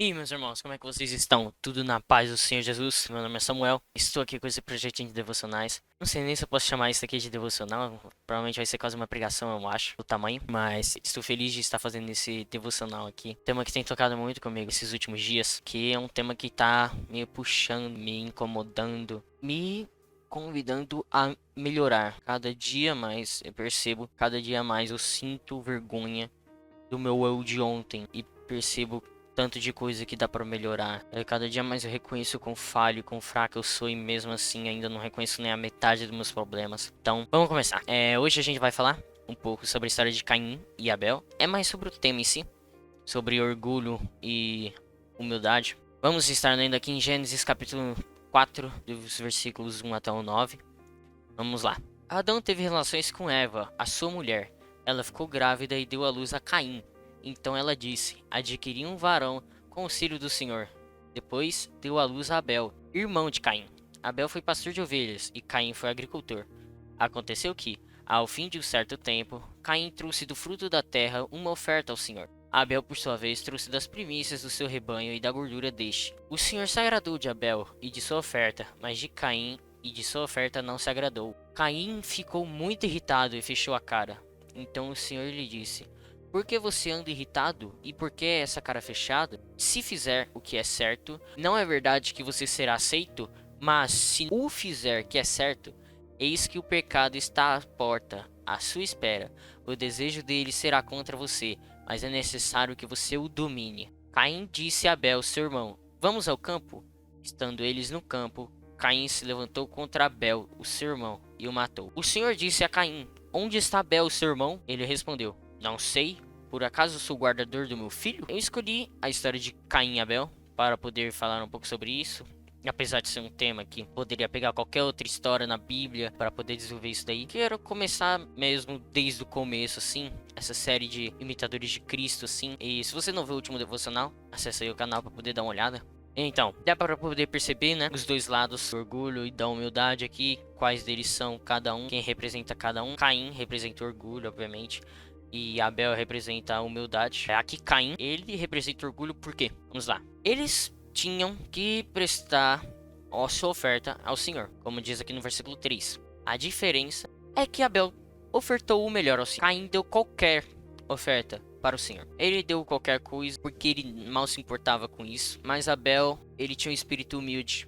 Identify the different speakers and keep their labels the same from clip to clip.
Speaker 1: E aí, meus irmãos, como é que vocês estão? Tudo na paz do Senhor Jesus? Meu nome é Samuel, estou aqui com esse projetinho de devocionais. Não sei nem se eu posso chamar isso aqui de devocional, provavelmente vai ser quase uma pregação, eu acho, o tamanho. Mas estou feliz de estar fazendo esse devocional aqui. Tema que tem tocado muito comigo esses últimos dias, que é um tema que tá me puxando, me incomodando, me convidando a melhorar. Cada dia mais eu percebo, cada dia mais eu sinto vergonha do meu eu de ontem e percebo tanto de coisa que dá para melhorar. Cada dia mais eu reconheço quão falho, quão fraco eu sou e mesmo assim ainda não reconheço nem a metade dos meus problemas. Então, vamos começar. Hoje a gente vai falar um pouco sobre a história de Caim e Abel. É mais sobre o tema em si, sobre orgulho e humildade. Vamos estar lendo aqui em Gênesis capítulo 4, dos versículos 1 até o 9. Vamos lá. Adão teve relações com Eva, a sua mulher. Ela ficou grávida e deu à luz a Caim. Então ela disse: Adquiri um varão com o auxílio do Senhor. Depois deu à luz a Abel, irmão de Caim. Abel foi pastor de ovelhas e Caim foi agricultor. Aconteceu que, ao fim de um certo tempo, Caim trouxe do fruto da terra uma oferta ao Senhor. Abel, por sua vez, trouxe das primícias do seu rebanho e da gordura deste. O Senhor se agradou de Abel e de sua oferta, mas de Caim e de sua oferta não se agradou. Caim ficou muito irritado e fechou a cara. Então o Senhor lhe disse: Por que você anda irritado? E por que essa cara fechada? Se fizer o que é certo, não é verdade que você será aceito? Mas se o fizer que é certo, eis que o pecado está à porta, à sua espera. O desejo dele será contra você, mas é necessário que você o domine. Caim disse a Abel, seu irmão: Vamos ao campo? Estando eles no campo, Caim se levantou contra Abel, o seu irmão, e o matou. O Senhor disse a Caim: Onde está Abel, seu irmão? Ele respondeu: Não sei. Por acaso sou guardador do meu filho? Eu escolhi a história de Caim e Abel para poder falar um pouco sobre isso. Apesar de ser um tema que poderia pegar qualquer outra história na Bíblia para poder desenvolver isso daí, quero começar mesmo desde o começo, assim, essa série de imitadores de Cristo, assim. E se você não viu o último devocional, acessa aí o canal para poder dar uma olhada. Então, dá para poder perceber, né, os dois lados, do orgulho e da humildade aqui, quais deles são cada um, quem representa cada um. Caim representa o orgulho, obviamente, e Abel representa a humildade. Aqui Caim, ele representa o orgulho por quê? Vamos lá. Eles tinham que prestar a sua oferta ao Senhor, como diz aqui no versículo 3. A diferença é que Abel ofertou o melhor ao Senhor. Caim deu qualquer oferta para o Senhor. Ele deu qualquer coisa porque ele mal se importava com isso, mas Abel, ele tinha um espírito humilde.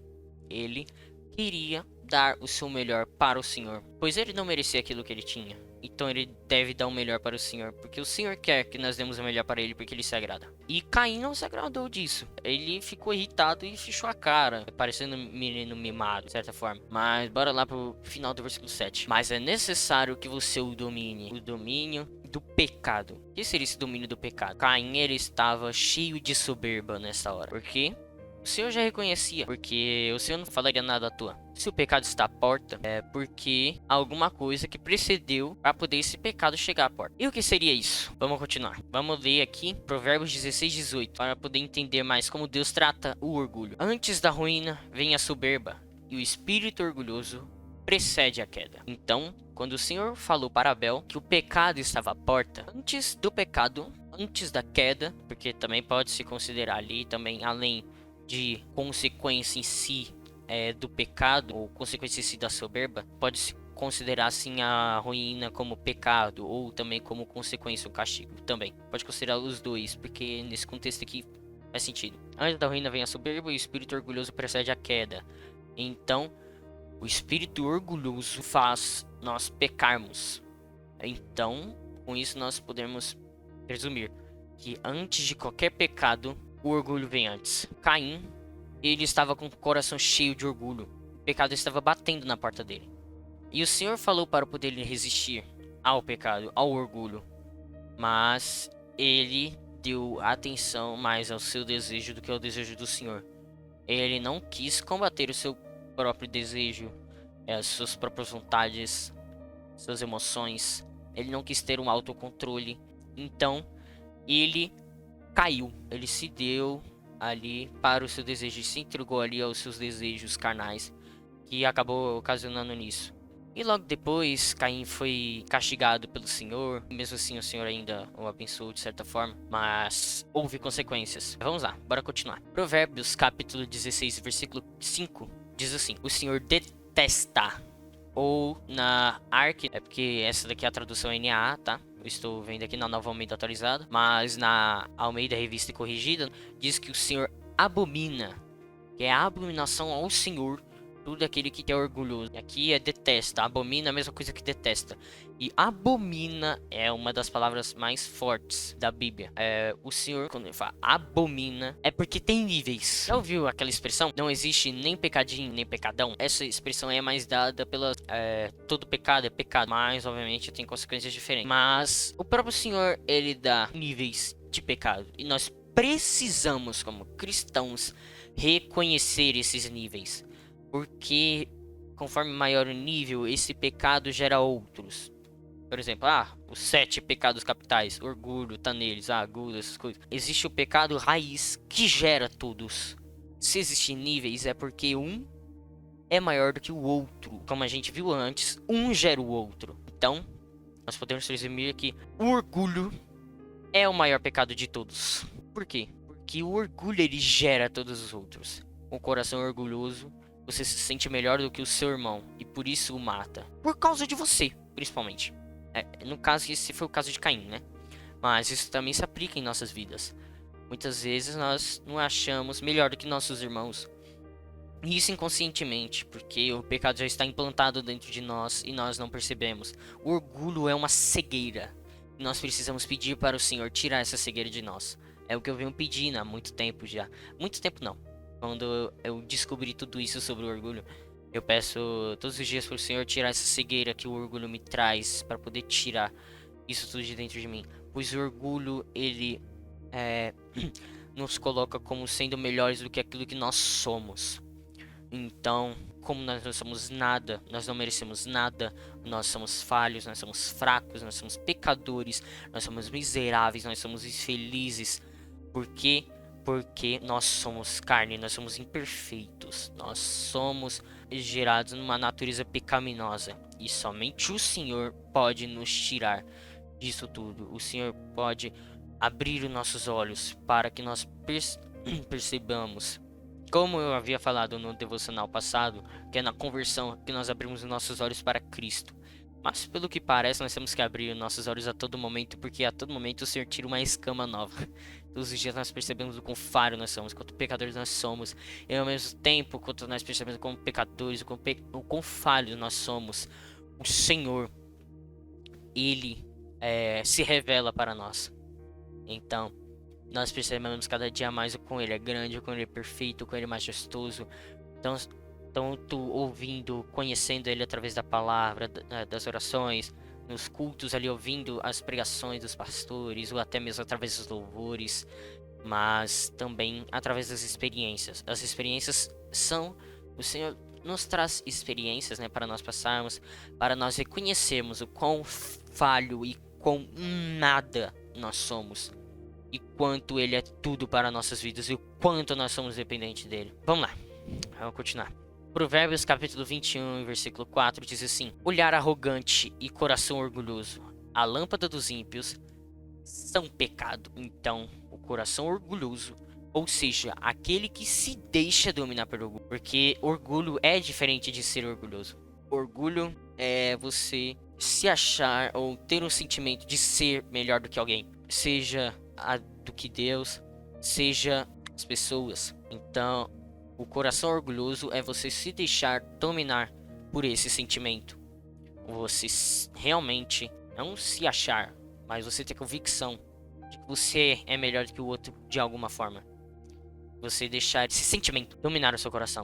Speaker 1: Ele queria dar o seu melhor para o Senhor, pois ele não merecia aquilo que ele tinha. Então ele deve dar o melhor para o Senhor, porque o Senhor quer que nós demos o melhor para ele, porque ele se agrada. E Caim não se agradou disso. Ele ficou irritado e fechou a cara, parecendo um menino mimado, de certa forma. Mas bora lá pro final do versículo 7. Mas é necessário que você o domine. O domínio do pecado. O que seria esse domínio do pecado? Caim, ele estava cheio de soberba nessa hora. Por quê? O Senhor já reconhecia, porque o Senhor não falaria nada à toa. Se o pecado está à porta, é porque há alguma coisa que precedeu para poder esse pecado chegar à porta. E o que seria isso? Vamos continuar. Vamos ler aqui Provérbios 16:18 para poder entender mais como Deus trata o orgulho. Antes da ruína vem a soberba, e o espírito orgulhoso precede a queda. Então, quando o Senhor falou para Abel que o pecado estava à porta, antes do pecado, antes da queda, porque também pode se considerar ali também além de consequência em si do pecado, ou consequência em si da soberba, pode-se considerar assim a ruína como pecado, ou também como consequência o castigo, também. Pode considerar os dois, porque nesse contexto aqui faz sentido. Antes da ruína vem a soberba e o espírito orgulhoso precede a queda. Então, o espírito orgulhoso faz nós pecarmos. Então, com isso nós podemos presumir que antes de qualquer pecado, o orgulho vem antes. Caim, ele estava com o coração cheio de orgulho. O pecado estava batendo na porta dele. E o Senhor falou para poder resistir ao pecado, ao orgulho. Mas ele deu atenção mais ao seu desejo do que ao desejo do Senhor. Ele não quis combater o seu próprio desejo, as suas próprias vontades, suas emoções. Ele não quis ter um autocontrole. Então, ele caiu. Ele se deu ali para o seu desejo, se entregou ali aos seus desejos carnais, que acabou ocasionando nisso. E logo depois, Caim foi castigado pelo Senhor. Mesmo assim, o Senhor ainda o abençoou de certa forma. Mas houve consequências. Vamos lá, bora continuar. Provérbios, capítulo 16, versículo 5, diz assim: O Senhor detesta. Ou na ARC, é porque essa daqui é a tradução NAA, tá? Eu estou vendo aqui na Nova Almeida atualizada. Mas na Almeida Revista e Corrigida, diz que o Senhor abomina, que é a abominação ao Senhor, tudo aquele que é orgulhoso. E aqui é detesta, abomina é a mesma coisa que detesta. E abomina é uma das palavras mais fortes da Bíblia. O Senhor, quando ele fala abomina, é porque tem níveis. Já ouviu aquela expressão? Não existe nem pecadinho, nem pecadão. Essa expressão é mais dada pela... todo pecado é pecado, mas obviamente tem consequências diferentes. Mas o próprio Senhor, ele dá níveis de pecado. E nós precisamos, como cristãos, reconhecer esses níveis, porque conforme maior o nível, esse pecado gera outros. Por exemplo, os 7 pecados capitais, orgulho, tá neles, gula, essas coisas. Existe o pecado raiz que gera todos. Se existem níveis, é porque um é maior do que o outro. Como a gente viu antes, um gera o outro. Então, nós podemos resumir que o orgulho é o maior pecado de todos. Por quê? Porque o orgulho ele gera todos os outros. Com o coração orgulhoso, você se sente melhor do que o seu irmão e por isso o mata. Por causa de você, principalmente. No caso, esse foi o caso de Caim, né? Mas isso também se aplica em nossas vidas. Muitas vezes nós não achamos melhor do que nossos irmãos. E isso inconscientemente, porque o pecado já está implantado dentro de nós e nós não percebemos. O orgulho é uma cegueira. E nós precisamos pedir para o Senhor tirar essa cegueira de nós. É o que eu venho pedindo há muito tempo já. Muito tempo não. Quando eu descobri tudo isso sobre o orgulho, eu peço todos os dias para o Senhor tirar essa cegueira que o orgulho me traz, para poder tirar isso tudo de dentro de mim. Pois o orgulho, ele nos coloca como sendo melhores do que aquilo que nós somos. Então, como nós não somos nada, nós não merecemos nada, nós somos falhos, nós somos fracos, nós somos pecadores, nós somos miseráveis, nós somos infelizes. Por quê? Porque nós somos carne, nós somos imperfeitos, nós somos gerados numa natureza pecaminosa. E somente o Senhor pode nos tirar disso tudo. O Senhor pode abrir os nossos olhos para que nós percebamos. Como eu havia falado no devocional passado, que é na conversão que nós abrimos os nossos olhos para Cristo. Mas pelo que parece, nós temos que abrir os nossos olhos a todo momento, porque a todo momento o Senhor tira uma escama nova. Todos os dias nós percebemos o quão falho nós somos, quanto pecadores nós somos. E ao mesmo tempo, quanto nós percebemos como pecadores, o quão falhos nós somos, o Senhor, Ele se revela para nós. Então, nós percebemos cada dia mais o quão Ele é grande, o quão Ele é perfeito, o quão Ele é majestoso. Então, tanto ouvindo, conhecendo Ele através da palavra, das orações, nos cultos ali ouvindo as pregações dos pastores, ou até mesmo através dos louvores, mas também através das experiências. As experiências são... O Senhor nos traz experiências, né, para nós passarmos, para nós reconhecermos o quão falho e quão nada nós somos. E quanto Ele é tudo para nossas vidas e o quanto nós somos dependentes dEle. Vamos lá, vamos continuar. Provérbios capítulo 21, versículo 4 diz assim: Olhar arrogante e coração orgulhoso, a lâmpada dos ímpios, são pecado. Então, o coração orgulhoso, ou seja, aquele que se deixa dominar pelo orgulho. Porque orgulho é diferente de ser orgulhoso. Orgulho é você se achar ou ter um sentimento de ser melhor do que alguém. Seja do que Deus, seja as pessoas. Então, o coração orgulhoso é você se deixar dominar por esse sentimento. Você realmente não se achar, mas você ter convicção de que você é melhor do que o outro de alguma forma. Você deixar esse sentimento dominar o seu coração.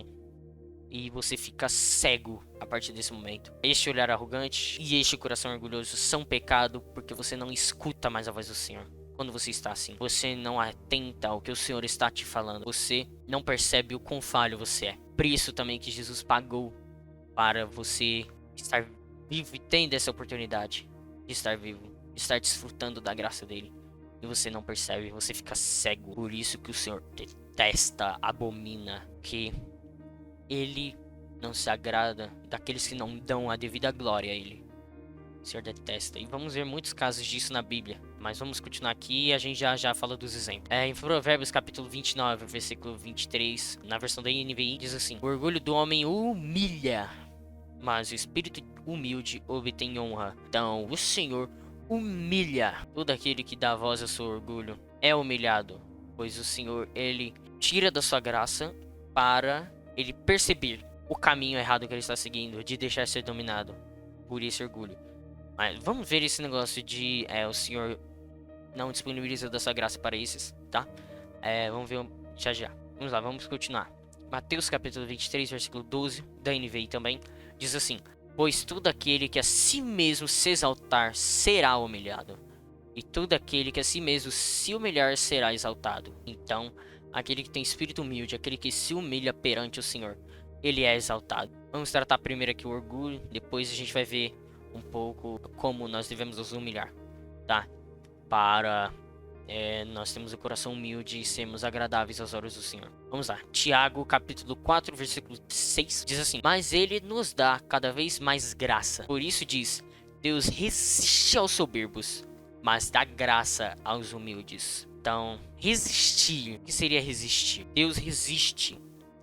Speaker 1: E você fica cego a partir desse momento. Este olhar arrogante e este coração orgulhoso são pecado porque você não escuta mais a voz do Senhor. Quando você está assim, você não atenta ao que o Senhor está te falando. Você não percebe o quão falho você é. Por isso também que Jesus pagou para você estar vivo e tendo essa oportunidade de estar vivo, de estar desfrutando da graça dele. E você não percebe, você fica cego. Por isso que o Senhor detesta, abomina, que ele não se agrada daqueles que não dão a devida glória a Ele. O Senhor detesta. E vamos ver muitos casos disso na Bíblia. Mas vamos continuar aqui e a gente já fala dos exemplos. Em Provérbios capítulo 29, versículo 23, na versão da NVI, diz assim: o orgulho do homem humilha, mas o espírito humilde obtém honra. Então, o Senhor humilha todo aquele que dá voz ao seu orgulho. É humilhado, pois o Senhor, Ele tira da sua graça para Ele perceber o caminho errado que ele está seguindo, de deixar ser dominado por esse orgulho. Mas vamos ver esse negócio de o Senhor não disponibiliza da sua graça para esses, tá? Vamos ver já já. Vamos lá, vamos continuar. Mateus capítulo 23, versículo 12, da NVI também, diz assim: pois todo aquele que a si mesmo se exaltar será humilhado, e todo aquele que a si mesmo se humilhar será exaltado. Então, aquele que tem espírito humilde, aquele que se humilha perante o Senhor, ele é exaltado. Vamos tratar primeiro aqui o orgulho, depois a gente vai ver um pouco como nós devemos nos humilhar, tá? Para nós termos o coração humilde e sermos agradáveis aos olhos do Senhor. Vamos lá. Tiago, capítulo 4, versículo 6, diz assim: mas ele nos dá cada vez mais graça. Por isso diz: Deus resiste aos soberbos, mas dá graça aos humildes. Então, resistir. O que seria resistir? Deus resiste.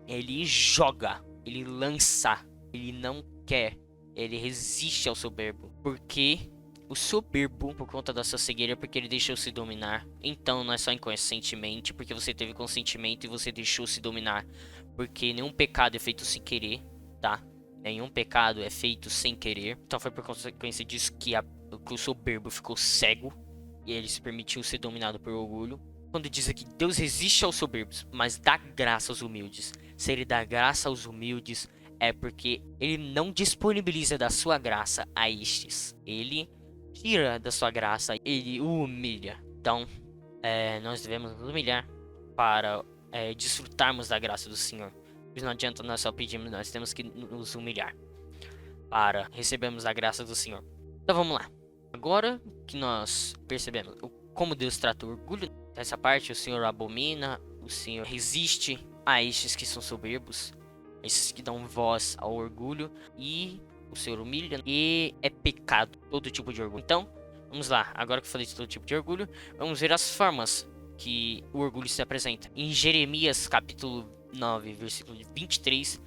Speaker 1: Ele joga. Ele lança. Ele não quer. Ele resiste ao soberbo. Porque o soberbo, por conta da sua cegueira, porque ele deixou-se dominar. Então não é só inconscientemente, porque você teve consentimento e você deixou-se dominar. Porque nenhum pecado é feito sem querer, tá? Nenhum pecado é feito sem querer. Então foi por consequência disso que o soberbo ficou cego e ele se permitiu ser dominado por orgulho. Quando diz aqui, Deus resiste aos soberbos, mas dá graça aos humildes. Se ele dá graça aos humildes, é porque ele não disponibiliza da sua graça a estes. Ele tira da sua graça, ele o humilha. Então, nós devemos nos humilhar para desfrutarmos da graça do Senhor. Pois não adianta nós só pedirmos, nós temos que nos humilhar para recebermos a graça do Senhor. Então vamos lá. Agora que nós percebemos como Deus trata o orgulho, essa parte o Senhor abomina, o Senhor resiste a estes que são soberbos, esses que dão voz ao orgulho, e o Senhor humilha, e é pecado todo tipo de orgulho. Então, vamos lá, agora que eu falei de todo tipo de orgulho, vamos ver as formas que o orgulho se apresenta. Em Jeremias capítulo 9, versículo 23,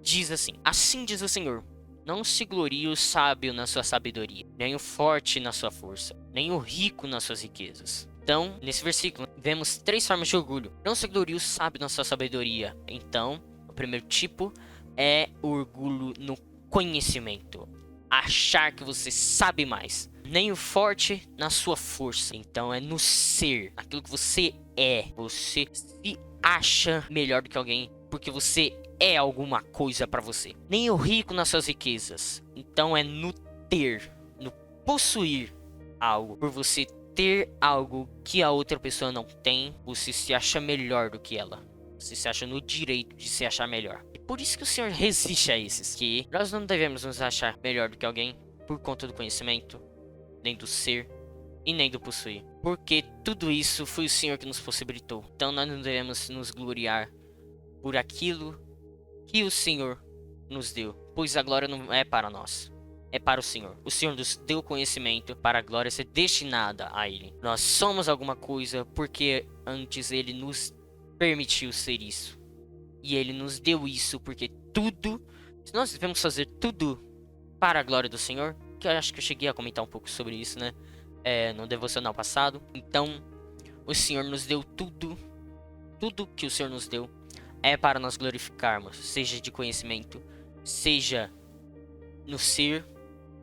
Speaker 1: diz assim: assim diz o Senhor: não se glorie o sábio na sua sabedoria, nem o forte na sua força, nem o rico nas suas riquezas. Então, nesse versículo, vemos 3 formas de orgulho. Não se glorie o sábio na sua sabedoria. Então, o primeiro tipo é o orgulho no conhecimento. Achar que você sabe mais. Nem o forte na sua força. Então, é no ser. Aquilo que você é. Você se acha melhor do que alguém porque você é alguma coisa para você. Nem o rico nas suas riquezas. Então, é no ter. No possuir algo. Por você ter algo que a outra pessoa não tem, você se acha melhor do que ela. Você se acha no direito de se achar melhor. E por isso que o Senhor resiste a esses. Que nós não devemos nos achar melhor do que alguém por conta do conhecimento, nem do ser e nem do possuir. Porque tudo isso foi o Senhor que nos possibilitou. Então nós não devemos nos gloriar por aquilo que o Senhor nos deu. Pois a glória não é para nós. É para o Senhor. O Senhor nos deu conhecimento para a glória ser destinada a Ele. Nós somos alguma coisa porque antes Ele nos permitiu ser isso. E Ele nos deu isso porque tudo, se nós devemos fazer tudo para a glória do Senhor, que eu acho que eu cheguei a comentar um pouco sobre isso, né? No devocional passado. Então, o Senhor nos deu tudo. Tudo que o Senhor nos deu é para nós glorificarmos. Seja de conhecimento, seja no ser,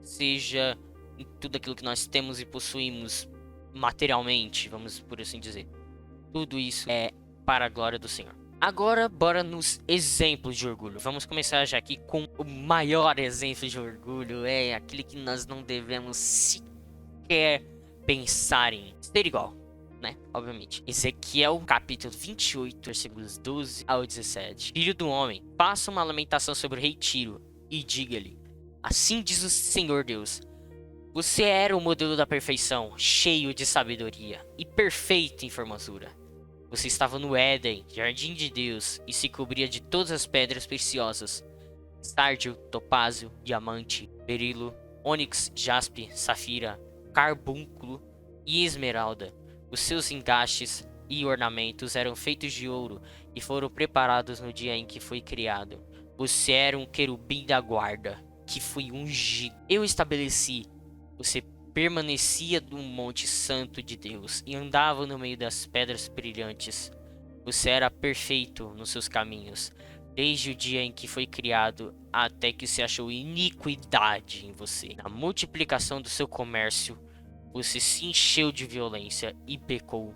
Speaker 1: seja em tudo aquilo que nós temos e possuímos materialmente, vamos por assim dizer. Tudo isso é para a glória do Senhor. Agora, bora nos exemplos de orgulho. Vamos começar já aqui com o maior exemplo de orgulho. É aquele que nós não devemos sequer pensar em ser igual, né? Obviamente. Ezequiel, capítulo 28, versículos 12 ao 17. Filho do homem, faça uma lamentação sobre o rei Tiro e diga-lhe: assim diz o Senhor Deus: você era o modelo da perfeição, cheio de sabedoria e perfeito em formosura. Você estava no Éden, jardim de Deus, e se cobria de todas as pedras preciosas. sárdio, topázio, diamante, berilo, ônix, jaspe, safira, carbúnculo e esmeralda. Os seus engastes e ornamentos eram feitos de ouro e foram preparados no dia em que foi criado. Você era um querubim da guarda, que foi ungido. Eu estabeleci. Você permanecia no monte santo de Deus e andava no meio das pedras brilhantes. Você era perfeito nos seus caminhos, desde o dia em que foi criado até que se achou iniquidade em você. Na multiplicação do seu comércio, você se encheu de violência e pecou.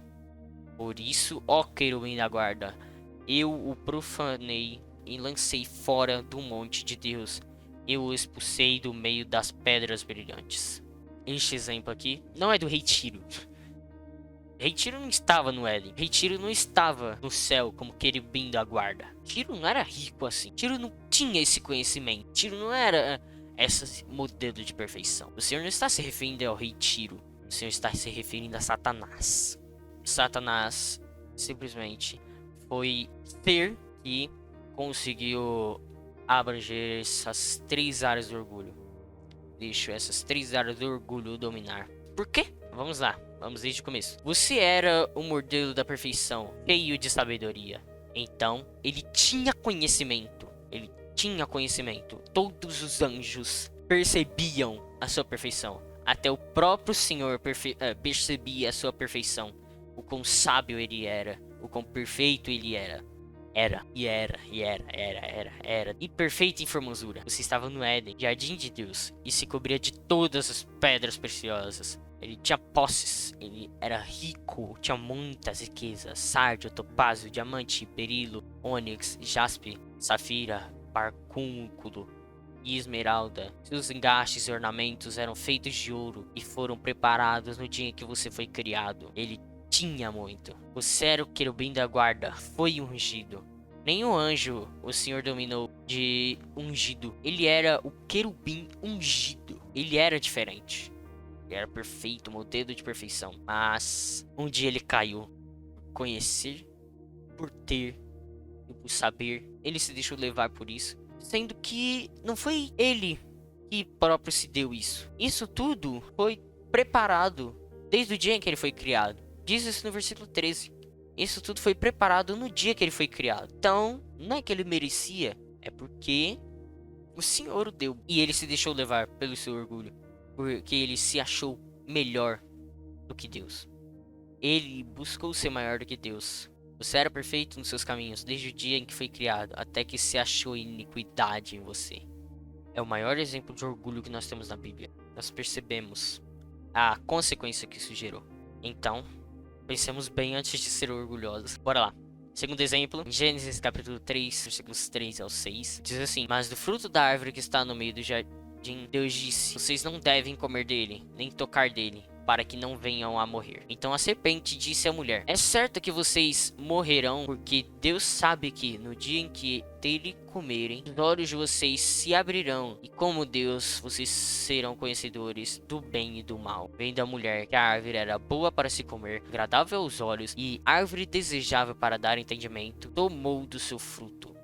Speaker 1: Por isso, ó querubim da guarda, eu o profanei e lancei fora do monte de Deus. Eu o expulsei do meio das pedras brilhantes. Este exemplo aqui não é do rei Tiro. Rei Tiro não estava no Éden. Rei Tiro não estava no céu como querubim da guarda. Tiro não era rico assim. Tiro não tinha esse conhecimento. Tiro não era esse modelo de perfeição. O Senhor não está se referindo ao rei Tiro. O Senhor está se referindo a Satanás. Satanás simplesmente foi ser que conseguiu abranger essas 3 áreas do orgulho. Deixo essas 3 áreas do orgulho dominar. Por quê? Vamos lá, vamos desde o começo. Você era o modelo da perfeição, cheio de sabedoria. Então, ele tinha conhecimento. Ele tinha conhecimento. Todos os anjos percebiam a sua perfeição. Até o próprio Senhor percebia a sua perfeição. O quão sábio ele era. O quão perfeito ele era. Era. E perfeito em formosura. Você estava no Éden, jardim de Deus, e se cobria de todas as pedras preciosas. Ele tinha posses, ele era rico, tinha muitas riquezas: sárdio, topázio, diamante, berilo, ônix, jaspe, safira, carbunclo e esmeralda. Seus engastes e ornamentos eram feitos de ouro e foram preparados no dia em que você foi criado. Ele tinha muito. Você era o querubim da guarda, foi ungido. Nenhum anjo o Senhor dominou de ungido. Ele era o querubim ungido. Ele era diferente. Ele era perfeito, modelo de perfeição. Mas um dia ele caiu. Por conhecer, por ter e por saber. Ele se deixou levar por isso. Sendo que não foi ele que próprio se deu isso. Isso tudo foi preparado desde o dia em que ele foi criado. Diz isso no versículo 13. Isso tudo foi preparado no dia que ele foi criado. Então, não é que ele merecia. É porque o Senhor o deu. E ele se deixou levar pelo seu orgulho. Porque ele se achou melhor do que Deus. Ele buscou ser maior do que Deus. Você era perfeito nos seus caminhos desde o dia em que foi criado, até que se achou iniquidade em você. É o maior exemplo de orgulho que nós temos na Bíblia. Nós percebemos a consequência que isso gerou. Então, pensemos bem antes de ser orgulhosos. Bora lá. Segundo exemplo, em Gênesis capítulo 3, versículos 3 ao 6, diz assim: Mas do fruto da árvore que está no meio do jardim, Deus disse: Vocês não devem comer dele, nem tocar dele, para que não venham a morrer. Então a serpente disse à mulher: É certo que vocês morrerão, porque Deus sabe que no dia em que dele comerem, os olhos de vocês se abrirão, e como Deus, vocês serão conhecedores do bem e do mal. Vendo a mulher que a árvore era boa para se comer, agradável aos olhos, e árvore desejável para dar entendimento, tomou do seu fruto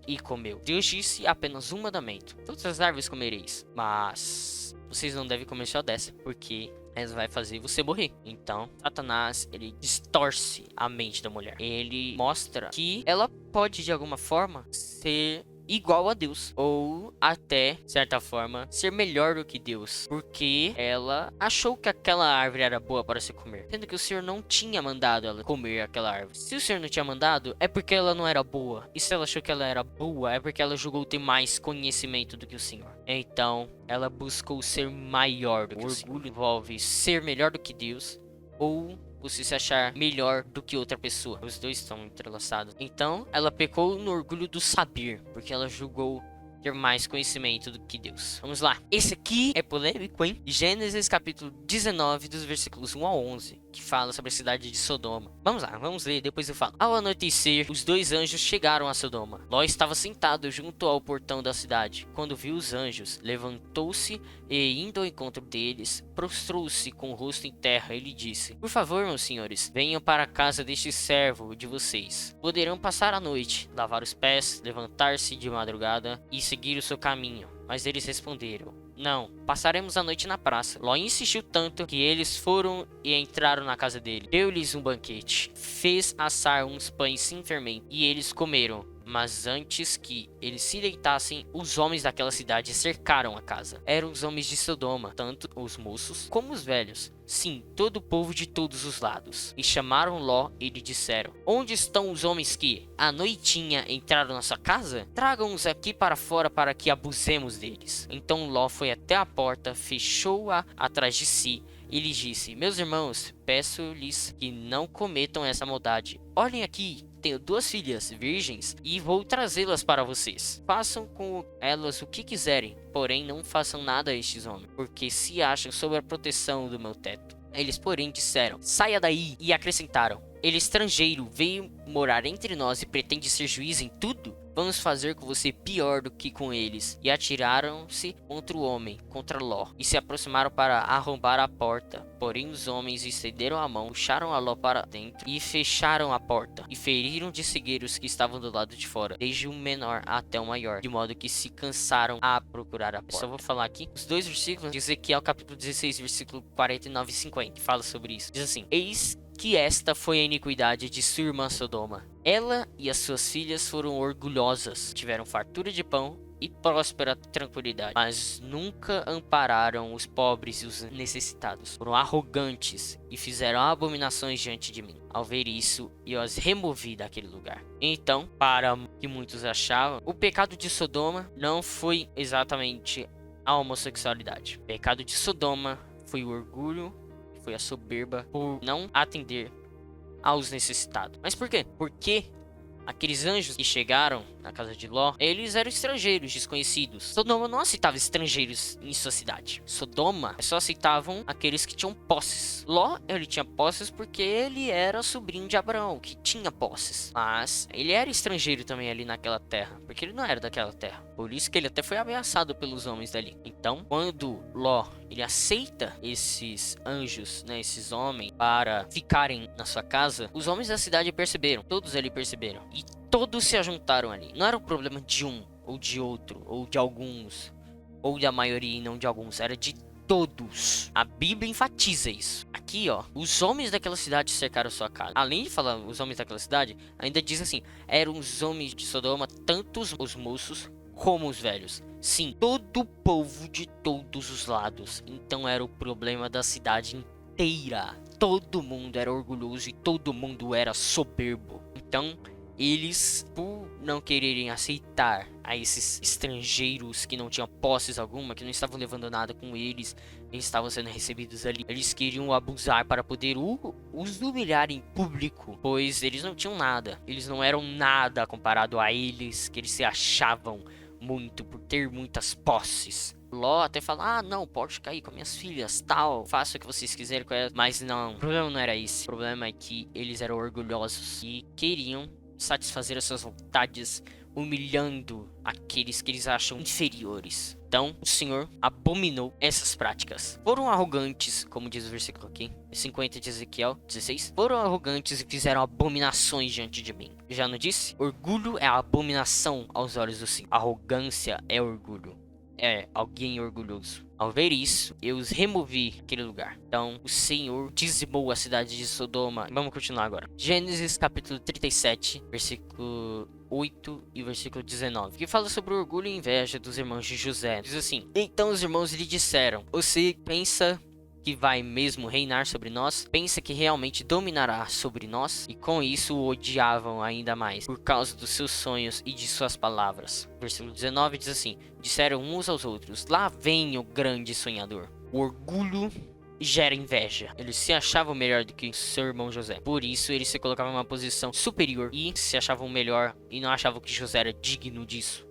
Speaker 1: e comeu. Deus disse apenas um mandamento: Todas as árvores comereis, mas vocês não devem comer só dessa, porque ela vai fazer você morrer. Então, Satanás, ele distorce a mente da mulher. Ele mostra que ela pode, de alguma forma, ser igual a Deus. Ou até, de certa forma, ser melhor do que Deus. Porque ela achou que aquela árvore era boa para se comer. Sendo que o Senhor não tinha mandado ela comer aquela árvore. Se o Senhor não tinha mandado, é porque ela não era boa. E se ela achou que ela era boa, é porque ela julgou ter mais conhecimento do que o Senhor. Então, ela buscou ser maior do que o Senhor. O orgulho envolve ser melhor do que Deus, ou você se achar melhor do que outra pessoa. Os dois estão entrelaçados. Então, ela pecou no orgulho do saber, porque ela julgou ter mais conhecimento do que Deus. Vamos lá. Esse aqui é polêmico, hein? Gênesis capítulo 19, dos versículos 1 ao 11. que fala sobre a cidade de Sodoma. Vamos lá, vamos ler, depois eu falo. Ao anoitecer, os 2 anjos chegaram a Sodoma. Ló estava sentado junto ao portão da cidade. Quando viu os anjos, levantou-se e, indo ao encontro deles, prostrou-se com o rosto em terra e lhe disse: Por favor, meus senhores, venham para a casa deste servo de vocês. Poderão passar a noite, lavar os pés, levantar-se de madrugada e seguir o seu caminho. Mas eles responderam: Não, passaremos a noite na praça. Ló insistiu tanto que eles foram e entraram na casa dele. Deu-lhes um banquete, fez assar uns pães sem fermento e eles comeram. Mas antes que eles se deitassem, os homens daquela cidade cercaram a casa. Eram os homens de Sodoma, tanto os moços como os velhos. Sim, todo o povo de todos os lados. E chamaram Ló e lhe disseram: Onde estão os homens que, à noitinha, entraram na sua casa? Tragam-os aqui para fora para que abusemos deles. Então Ló foi até a porta, fechou-a atrás de si e lhes disse: Meus irmãos, peço-lhes que não cometam essa maldade. Olhem aqui. Tenho 2 filhas virgens e vou trazê-las para vocês. Façam com elas o que quiserem, porém não façam nada a estes homens, porque se acham sob a proteção do meu teto. Eles, porém, disseram: Saia daí, e acrescentaram: Ele estrangeiro veio morar entre nós e pretende ser juiz em tudo? Vamos fazer com você pior do que com eles. E atiraram-se contra o homem, contra Ló, e se aproximaram para arrombar a porta. Porém os homens estenderam a mão, puxaram a Ló para dentro e fecharam a porta. E feriram de cegueira os que estavam do lado de fora, desde o menor até o maior, de modo que se cansaram a procurar a porta. Só vou falar aqui os 2 versículos de Ezequiel capítulo 16, versículo 49 e 50, que fala sobre isso. Diz assim: Eis que esta foi a iniquidade de sua irmã Sodoma. Ela e as suas filhas foram orgulhosas, tiveram fartura de pão e próspera tranquilidade, mas nunca ampararam os pobres e os necessitados. Foram arrogantes e fizeram abominações diante de mim. Ao ver isso, eu as removi daquele lugar. Então, para o que muitos achavam, o pecado de Sodoma não foi exatamente a homossexualidade. O pecado de Sodoma foi o orgulho, foi a soberba por não atender aos necessitados. Mas por quê? Porque aqueles anjos que chegaram na casa de Ló, eles eram estrangeiros, desconhecidos. Sodoma não aceitava estrangeiros em sua cidade. Sodoma só aceitavam aqueles que tinham posses. Ló, ele tinha posses porque ele era sobrinho de Abraão, que tinha posses. Mas ele era estrangeiro também ali naquela terra, porque ele não era daquela terra. Por isso que ele até foi ameaçado pelos homens dali. Então, quando Ló, ele aceita esses anjos, né, esses homens, para ficarem na sua casa, os homens da cidade perceberam. Todos ali perceberam. E todos se ajuntaram ali. Não era um problema de um, ou de outro, ou de alguns, ou da maioria e não de alguns. Era de todos. A Bíblia enfatiza isso. Aqui, ó, os homens daquela cidade cercaram sua casa. Além de falar os homens daquela cidade, ainda diz assim: eram os homens de Sodoma, tanto os moços como os velhos. Sim, todo o povo de todos os lados. Então era o problema da cidade inteira. Todo mundo era orgulhoso e todo mundo era soberbo. Então, eles, por não quererem aceitar a esses estrangeiros que não tinham posses alguma, que não estavam levando nada com eles, eles estavam sendo recebidos ali, eles queriam abusar para poder os humilhar em público, pois eles não tinham nada, eles não eram nada comparado a eles, que eles se achavam muito por ter muitas posses. Ló até fala: ah, não, pode ficar aí com minhas filhas, tal, faça o que vocês quiserem com elas. Mas não, o problema não era esse. O problema é que eles eram orgulhosos e queriam satisfazer as suas vontades, humilhando aqueles que eles acham inferiores. Então, o Senhor abominou essas práticas. Foram arrogantes, como diz o versículo aqui, 50 de Ezequiel 16. Foram arrogantes e fizeram abominações diante de mim. Já não disse? Orgulho é a abominação aos olhos do Senhor. Arrogância é orgulho. É alguém orgulhoso. Ao ver isso, eu os removi daquele lugar. Então, o Senhor dizimou a cidade de Sodoma. Vamos continuar agora. Gênesis capítulo 37, versículo 8 e versículo 19, que fala sobre o orgulho e inveja dos irmãos de José. Diz assim: então os irmãos lhe disseram: você pensa que vai mesmo reinar sobre nós? Pensa que realmente dominará sobre nós? E com isso o odiavam ainda mais, por causa dos seus sonhos e de suas palavras. Versículo 19 diz assim: disseram uns aos outros: lá vem o grande sonhador. O orgulho gera inveja. Eles se achavam melhor do que seu irmão José. Por isso eles se colocavam em uma posição superior e se achavam melhor e não achavam que José era digno disso.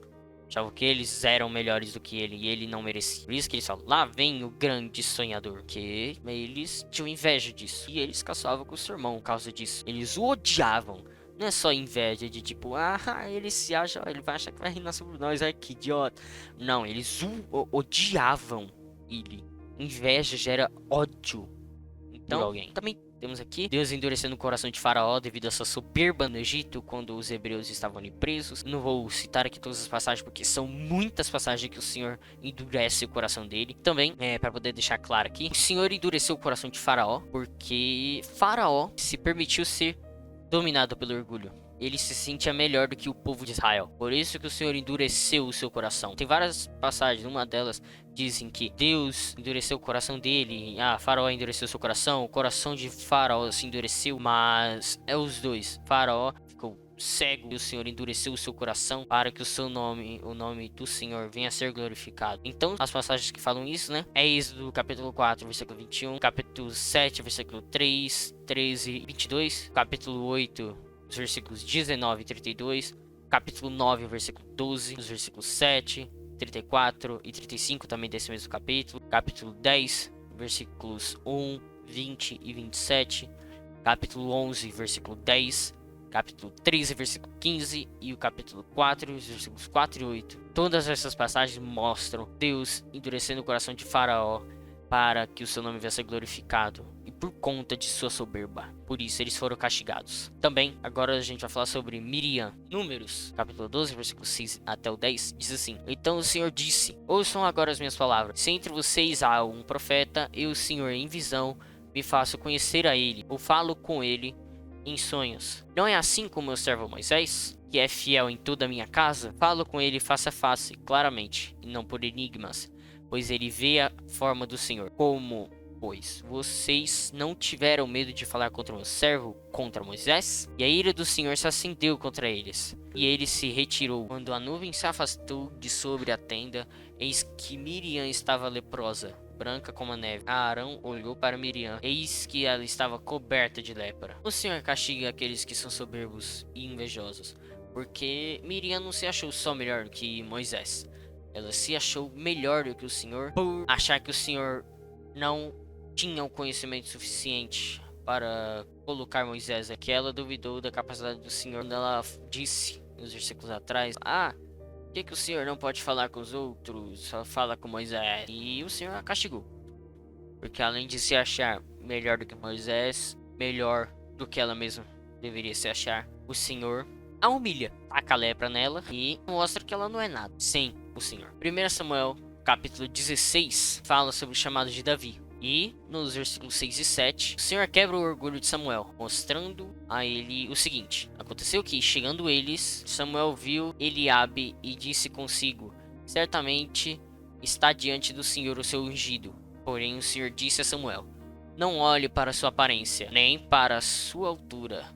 Speaker 1: Achavam que eles eram melhores do que ele e ele não merecia. Por isso que eles falam, lá vem o grande sonhador. Que eles tinham inveja disso. E eles caçavam com o seu irmão por causa disso. Eles o odiavam. Não é só inveja de tipo, ele se acha, ele vai achar que vai reinar sobre nós, ai que idiota. Não, eles o odiavam ele. Inveja gera ódio. Então, alguém. Também temos aqui Deus endurecendo o coração de Faraó devido à sua soberba no Egito quando os hebreus estavam ali presos. Não vou citar aqui todas as passagens porque são muitas passagens que o Senhor endurece o coração dele. Também, para poder deixar claro aqui, o Senhor endureceu o coração de Faraó porque Faraó se permitiu ser dominado pelo orgulho. Ele se sentia melhor do que o povo de Israel. Por isso que o Senhor endureceu o seu coração. Tem várias passagens, uma delas dizem que Deus endureceu o coração dele. Faraó endureceu seu coração. O coração de Faraó se endureceu. Mas é os dois. Faraó ficou cego e o Senhor endureceu o seu coração para que o seu nome, o nome do Senhor, venha a ser glorificado. Então, as passagens que falam isso, né? É Êxodo capítulo 4, versículo 21, capítulo 7, versículo 3, 13 e 22, capítulo 8, os versículos 19 e 32, capítulo 9, versículo 12, os versículos 7, 34 e 35 também desse mesmo capítulo, capítulo 10, versículos 1, 20 e 27, capítulo 11, versículo 10, capítulo 13, versículo 15 e o capítulo 4, versículos 4 e 8. Todas essas passagens mostram Deus endurecendo o coração de Faraó para que o seu nome venha a ser glorificado e por conta de sua soberba. Por isso eles foram castigados. Também, agora a gente vai falar sobre Miriam. Números, capítulo 12, versículo 6 até o 10, diz assim: Então o Senhor disse: Ouçam agora as minhas palavras. Se entre vocês há um profeta, eu, o Senhor, em visão, me faço conhecer a ele, ou falo com ele em sonhos. Não é assim com meu servo Moisés, que é fiel em toda a minha casa? Falo com ele face a face, claramente, e não por enigmas, pois ele vê a forma do Senhor. Como, pois, vocês não tiveram medo de falar contra o meu servo, contra Moisés? E a ira do Senhor se acendeu contra eles, e ele se retirou. Quando a nuvem se afastou de sobre a tenda, eis que Miriam estava leprosa, branca como a neve. Arão olhou para Miriam, eis que ela estava coberta de lepra. O Senhor castiga aqueles que são soberbos e invejosos, porque Miriam não se achou só melhor do que Moisés. Ela se achou melhor do que o Senhor por achar que o Senhor não tinha o conhecimento suficiente para colocar Moisés aqui. Ela duvidou da capacidade do Senhor quando ela disse nos versículos atrás: por que o Senhor não pode falar com os outros, só fala com Moisés? E o Senhor a castigou, porque além de se achar melhor do que Moisés, melhor do que ela mesma deveria se achar, o Senhor a humilha, taca a lepra nela e mostra que ela não é nada sem o Senhor. 1 Samuel, capítulo 16, fala sobre o chamado de Davi. E nos versículos 6 e 7, o Senhor quebra o orgulho de Samuel, mostrando a ele o seguinte: Aconteceu que, chegando eles, Samuel viu Eliabe e disse consigo: Certamente está diante do Senhor o seu ungido. Porém o Senhor disse a Samuel: Não olhe para sua aparência, nem para a sua altura,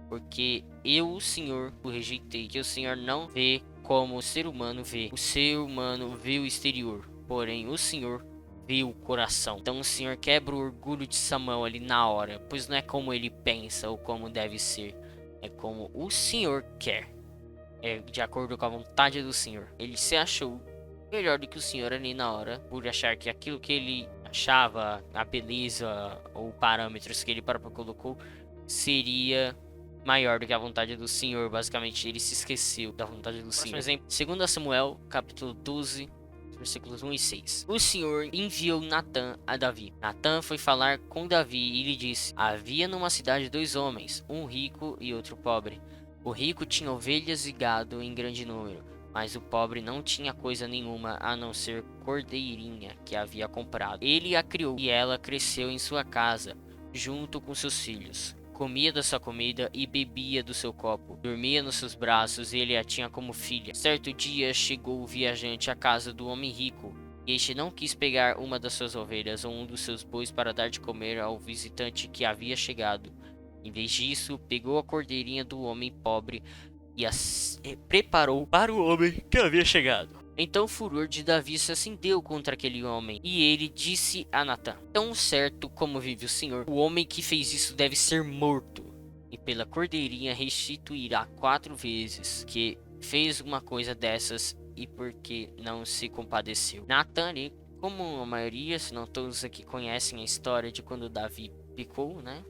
Speaker 1: porque eu, o Senhor, o rejeitei. Que o Senhor não vê como o ser humano vê. O ser humano vê o exterior, porém o Senhor vê o coração. Então o Senhor quebra o orgulho de Samuel ali na hora, pois não é como ele pensa ou como deve ser, é como o Senhor quer. É de acordo com a vontade do Senhor. Ele se achou melhor do que o Senhor ali na hora, por achar que aquilo que ele achava, a beleza ou parâmetros que ele próprio colocou, seria maior do que a vontade do Senhor. Basicamente ele se esqueceu da vontade do Senhor. Por exemplo, 2 Samuel, capítulo 12, versículos 1 e 6. O Senhor enviou Natã a Davi. Natã foi falar com Davi e lhe disse: Havia numa cidade 2 homens, um rico e outro pobre. O rico tinha ovelhas e gado em grande número, mas o pobre não tinha coisa nenhuma a não ser cordeirinha que havia comprado. Ele a criou e ela cresceu em sua casa, junto com seus filhos. Comia da sua comida e bebia do seu copo. Dormia nos seus braços e ele a tinha como filha. Certo dia chegou o viajante à casa do homem rico. E este não quis pegar uma das suas ovelhas ou um dos seus bois para dar de comer ao visitante que havia chegado. Em vez disso, pegou a cordeirinha do homem pobre e a preparou para o homem que havia chegado. Então o furor de Davi se acendeu contra aquele homem, e ele disse a Natã: Tão certo como vive o Senhor, o homem que fez isso deve ser morto, e pela cordeirinha restituirá 4 vezes que fez uma coisa dessas e porque não se compadeceu. Natan ali, como a maioria, se não todos aqui conhecem a história de quando Davi pecou, né?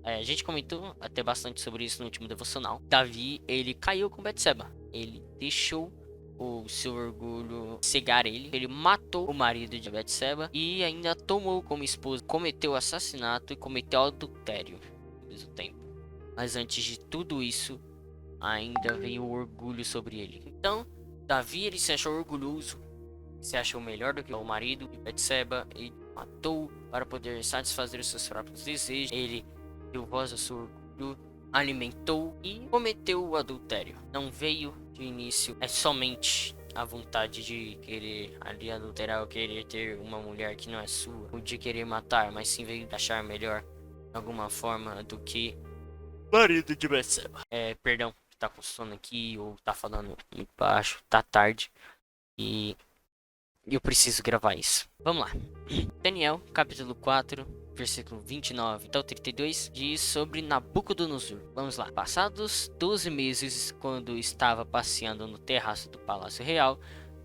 Speaker 1: A gente comentou até bastante sobre isso no último devocional. Davi, ele caiu com Betseba. Ele deixou o seu orgulho cegar ele. Ele matou o marido de Betseba e ainda tomou como esposa. Cometeu assassinato e cometeu adultério ao mesmo tempo. Mas antes de tudo isso, ainda veio o orgulho sobre ele. Então, Davi, ele se achou orgulhoso. Se achou melhor do que o marido de Betseba. Ele matou para poder satisfazer os seus próprios desejos. Ele deu voz ao seu orgulho, alimentou e cometeu o adultério. Não veio de início, é somente a vontade de querer ali adulterar ou querer ter uma mulher que não é sua, ou de querer matar, mas sim veio de achar melhor de alguma forma do que marido de Betseba. Perdão, tá com sono aqui ou tá falando muito baixo, tá tarde e eu preciso gravar isso. Vamos lá. Daniel, capítulo 4, versículo 29 até o 32, diz sobre Nabucodonosor. Vamos lá. Passados 12 meses, quando estava passeando no terraço do Palácio Real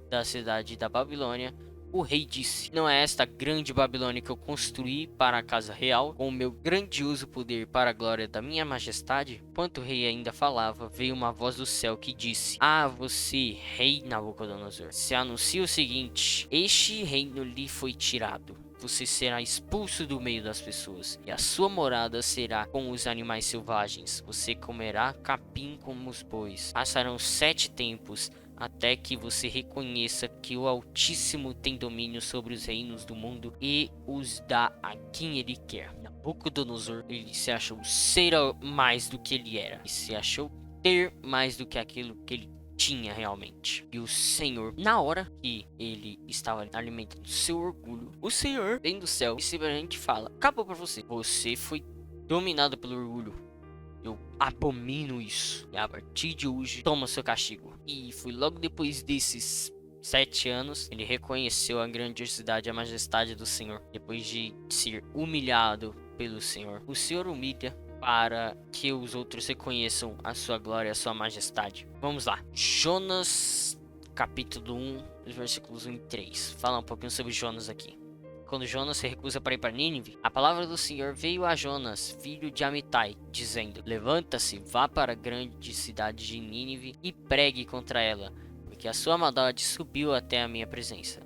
Speaker 1: da cidade da Babilônia, o rei disse: Não é esta grande Babilônia que eu construí para a casa real, com o meu grandioso poder para a glória da minha majestade? Enquanto o rei ainda falava, veio uma voz do céu que disse: você, rei Nabucodonosor, se anuncia o seguinte: este reino lhe foi tirado. Você será expulso do meio das pessoas, e a sua morada será com os animais selvagens. Você comerá capim como os bois. Passarão 7 tempos até que você reconheça que o Altíssimo tem domínio sobre os reinos do mundo e os dá a quem ele quer. Nabucodonosor, ele se achou ser mais do que ele era, e se achou ter mais do que aquilo que ele tinha realmente. E o Senhor, na hora que ele estava alimentando seu orgulho, o Senhor vem do céu e simplesmente fala: acabou pra você. Você foi dominado pelo orgulho. Eu abomino isso. E a partir de hoje, toma seu castigo. E foi logo depois desses 7 anos, ele reconheceu a grandiosidade e a majestade do Senhor. Depois de ser humilhado pelo Senhor, o Senhor humilha para que os outros reconheçam a sua glória e a sua majestade. Vamos lá. Jonas, capítulo 1, versículos 1 e 3. Fala um pouquinho sobre Jonas aqui. Quando Jonas se recusa para ir para Nínive, a palavra do Senhor veio a Jonas, filho de Amitai, dizendo: Levanta-se, vá para a grande cidade de Nínive e pregue contra ela, porque a sua maldade subiu até a minha presença.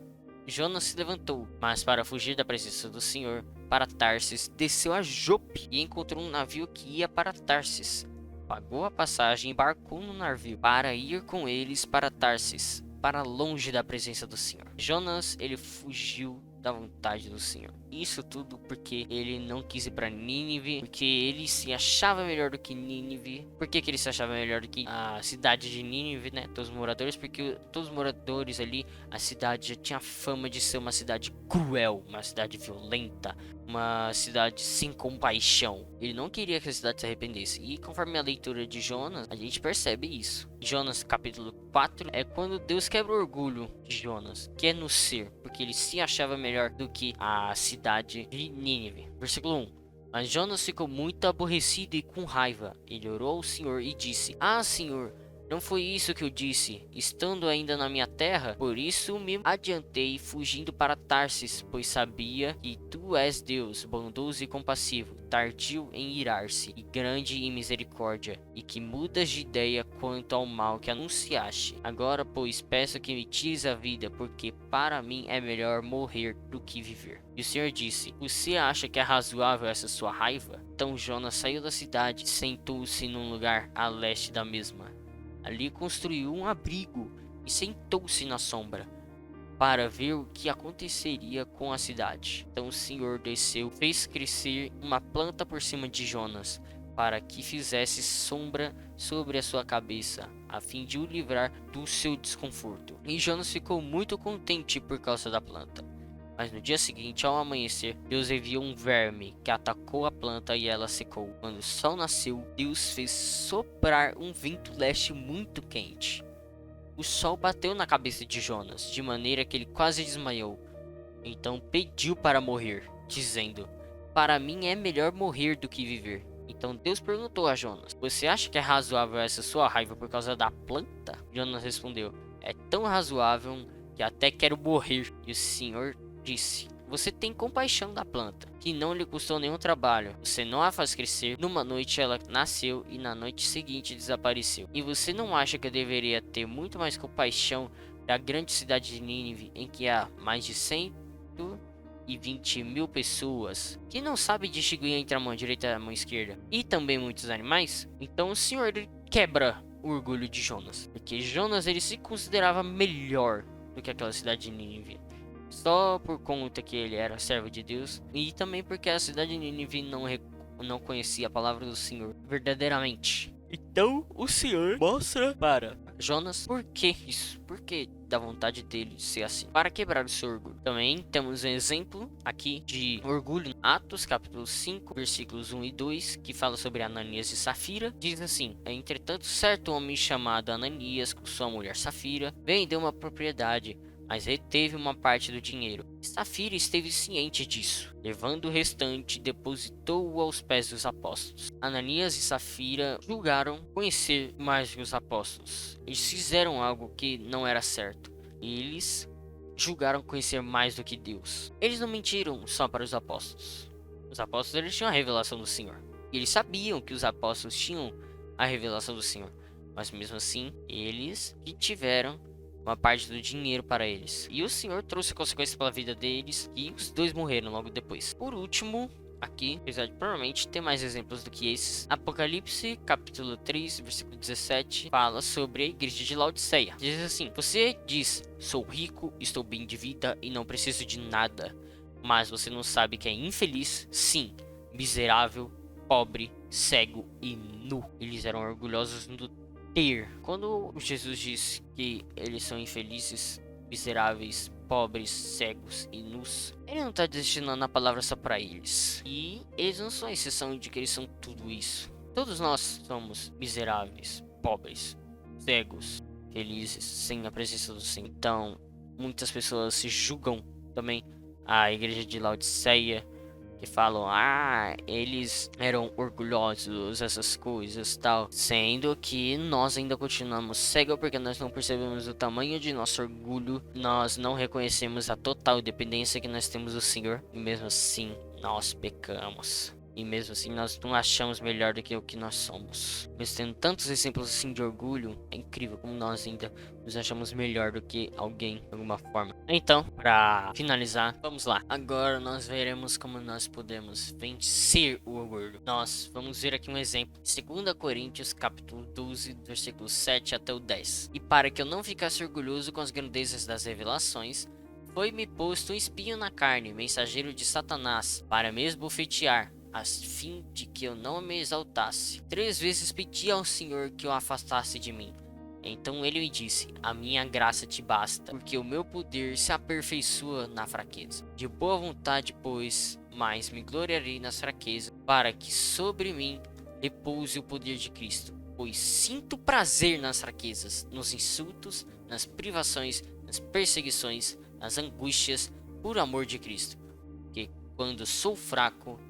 Speaker 1: Jonas se levantou, mas para fugir da presença do Senhor, para Tarsis, desceu a Jope e encontrou um navio que ia para Tarsis. Pagou a passagem e embarcou no navio para ir com eles para Tarsis, para longe da presença do Senhor. Jonas, ele fugiu da vontade do Senhor. Isso tudo porque ele não quis ir para Nínive, porque ele se achava melhor do que Nínive. Por que ele se achava melhor do que a cidade de Nínive, né? Todos os moradores, porque todos os moradores ali, a cidade já tinha fama de ser uma cidade cruel, uma cidade violenta, uma cidade sem compaixão. Ele não queria que a cidade se arrependesse. E conforme a leitura de Jonas, a gente percebe isso. Jonas capítulo 4 é quando Deus quebra o orgulho de Jonas, que é no ser, porque ele se achava melhor do que a cidade de Nínive. Versículo 1. Mas Jonas ficou muito aborrecido e com raiva. Ele orou ao Senhor e disse: Senhor, não foi isso que eu disse, estando ainda na minha terra? Por isso me adiantei, fugindo para Tarsis, pois sabia que tu és Deus, bondoso e compassivo, tardio em irar-se e grande em misericórdia, e que mudas de ideia quanto ao mal que anunciaste. Agora, pois, peço que me tires a vida, porque para mim é melhor morrer do que viver. E o Senhor disse: Você acha que é razoável essa sua raiva? Então Jonas saiu da cidade, sentou-se num lugar a leste da mesma. Ali construiu um abrigo e sentou-se na sombra para ver o que aconteceria com a cidade. Então o Senhor desceu, fez crescer uma planta por cima de Jonas, para que fizesse sombra sobre a sua cabeça, a fim de o livrar do seu desconforto. E Jonas ficou muito contente por causa da planta. Mas no dia seguinte, ao amanhecer, Deus enviou um verme que atacou a planta e ela secou. Quando o sol nasceu, Deus fez soprar um vento leste muito quente. O sol bateu na cabeça de Jonas, de maneira que ele quase desmaiou. Então pediu para morrer, dizendo: Para mim é melhor morrer do que viver. Então Deus perguntou a Jonas: Você acha que é razoável essa sua raiva por causa da planta? Jonas respondeu: é tão razoável que até quero morrer. E o Senhor disse: você tem compaixão da planta, que não lhe custou nenhum trabalho. Você não a faz crescer. Numa noite ela nasceu e na noite seguinte desapareceu. E você não acha que eu deveria ter muito mais compaixão da grande cidade de Nínive, em que há mais de 120 mil pessoas que não sabem distinguir entre a mão direita e a mão esquerda, e também muitos animais? Então o Senhor ele quebra o orgulho de Jonas, porque Jonas ele se considerava melhor do que aquela cidade de Nínive, só por conta que ele era servo de Deus, e também porque a cidade de Nínive não conhecia a palavra do Senhor verdadeiramente. Então o Senhor mostra para Jonas por que isso, por que da vontade dele ser assim, para quebrar o seu orgulho. Também temos um exemplo aqui de orgulho, Atos capítulo 5 versículos 1 e 2, que fala sobre Ananias e Safira. Diz assim: entretanto certo homem chamado Ananias, com sua mulher Safira, vendeu uma propriedade, mas reteve uma parte do dinheiro. Safira esteve ciente disso. Levando o restante, depositou-o aos pés dos apóstolos. Ananias e Safira julgaram conhecer mais que os apóstolos. Eles fizeram algo que não era certo. Eles julgaram conhecer mais do que Deus. Eles não mentiram só para os apóstolos. Os apóstolos eles tinham a revelação do Senhor. E eles sabiam que os apóstolos tinham a revelação do Senhor. Mas mesmo assim, eles tiveram uma parte do dinheiro para eles. E o Senhor trouxe consequências pela vida deles, e os dois morreram logo depois. Por último, aqui, apesar de provavelmente ter mais exemplos do que esses, Apocalipse, capítulo 3, versículo 17, fala sobre a igreja de Laodiceia. Diz assim: você diz, sou rico, estou bem de vida e não preciso de nada, mas você não sabe que é infeliz, sim, miserável, pobre, cego e nu. Eles eram orgulhosos do ter. Quando Jesus diz que eles são infelizes, miseráveis, pobres, cegos e nus, ele não está destinando a palavra só para eles. E eles não são a exceção de que eles são tudo isso. Todos nós somos miseráveis, pobres, cegos, felizes, sem a presença do Senhor. Então, muitas pessoas se julgam também a igreja de Laodiceia, que falam, eles eram orgulhosos, essas coisas tal, sendo que nós ainda continuamos cegos porque nós não percebemos o tamanho de nosso orgulho, nós não reconhecemos a total dependência que nós temos do Senhor, e mesmo assim nós pecamos. E mesmo assim nós não achamos melhor do que o que nós somos. Mesmo tendo tantos exemplos assim de orgulho, é incrível como nós ainda nos achamos melhor do que alguém de alguma forma. Então, para finalizar, vamos lá. Agora nós veremos como nós podemos vencer o orgulho. Nós vamos ver aqui um exemplo. 2 Coríntios capítulo 12, versículos 7 até o 10. E para que eu não ficasse orgulhoso com as grandezas das revelações, foi-me posto um espinho na carne, mensageiro de Satanás, para me esbofetear, a fim de que eu não me exaltasse. 3 vezes pedi ao Senhor que o afastasse de mim. Então ele me disse: a minha graça te basta, porque o meu poder se aperfeiçoa na fraqueza. De boa vontade, pois, mais me gloriarei nas fraquezas, para que sobre mim repouse o poder de Cristo. Pois sinto prazer nas fraquezas, nos insultos, nas privações, nas perseguições, nas angústias, por amor de Cristo. Porque quando sou fraco,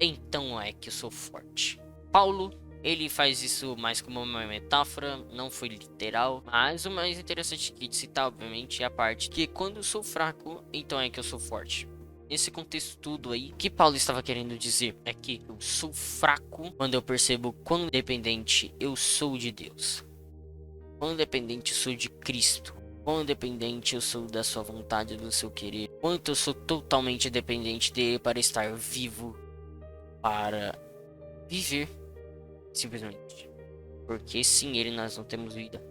Speaker 1: então é que eu sou forte. Paulo, ele faz isso mais como uma metáfora, não foi literal. Mas o mais interessante aqui de citar, obviamente, é a parte que quando eu sou fraco, então é que eu sou forte. Nesse contexto tudo aí, o que Paulo estava querendo dizer é que eu sou fraco quando eu percebo quão dependente eu sou de Deus. Quão dependente eu sou de Cristo. Quão dependente eu sou da sua vontade, do seu querer. Quanto eu sou totalmente dependente dele para estar vivo, para viver, simplesmente. Porque sem ele nós não temos vida.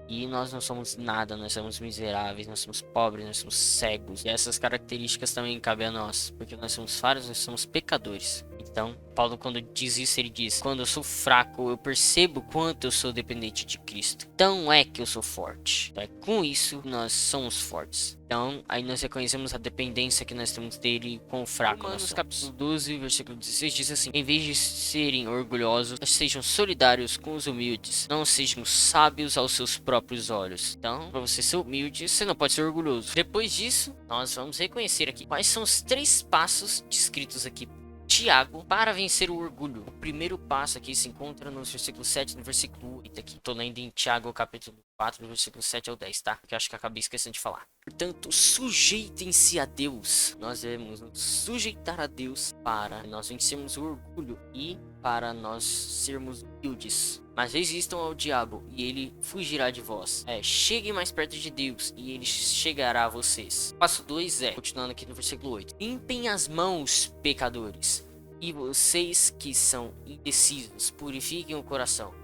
Speaker 1: E nós não somos nada, nós somos miseráveis, nós somos pobres, nós somos cegos. E essas características também cabem a nós, porque nós somos falhos, nós somos pecadores. Então, Paulo, quando diz isso, ele diz: quando eu sou fraco, eu percebo quanto eu sou dependente de Cristo. Então é que eu sou forte. Então, com isso, nós somos fortes. Então, aí nós reconhecemos a dependência que nós temos dele com o fraco. Romanos capítulo 12, versículo 16 diz assim: em vez de serem orgulhosos, sejam solidários com os humildes. Não sejam sábios aos seus próprios olhos. Então, para você ser humilde, você não pode ser orgulhoso. Depois disso, nós vamos reconhecer aqui quais são os 3 passos descritos aqui Tiago, para vencer o orgulho. O primeiro passo aqui se encontra no versículo 7 e no versículo 8 aqui. Tô lendo em Tiago, capítulo 4, versículo 7 ao 10, tá? Que eu acho que acabei esquecendo de falar. Portanto, sujeitem-se a Deus. Nós devemos nos sujeitar a Deus para nós vencermos o orgulho e para nós sermos humildes. Mas resistam ao diabo e ele fugirá de vós. Cheguem mais perto de Deus e ele chegará a vocês. Passo 2 continuando aqui no versículo 8. Limpem as mãos, pecadores. E vocês que são indecisos, purifiquem o coração.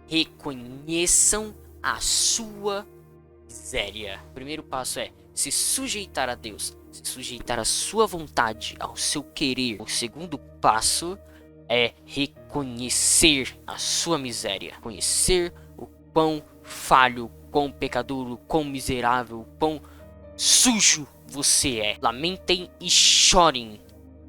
Speaker 1: Reconheçam a sua miséria. O primeiro passo é se sujeitar a Deus, se sujeitar à sua vontade, ao seu querer. O segundo passo é reconhecer a sua miséria, conhecer o quão falho, quão pecador, o quão miserável, o quão sujo você é. Lamentem e chorem,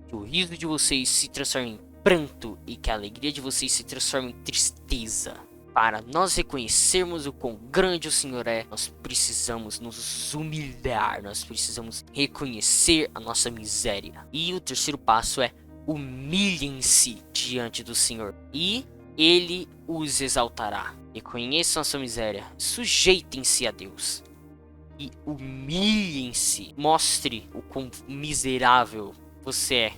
Speaker 1: que o riso de vocês se transforme em pranto e que a alegria de vocês se transforme em tristeza. Para nós reconhecermos o quão grande o Senhor é, nós precisamos nos humilhar, nós precisamos reconhecer a nossa miséria. E o terceiro passo é humilhem-se diante do Senhor e Ele os exaltará. Reconheçam a sua miséria, sujeitem-se a Deus e humilhem-se. Mostre o quão miserável você é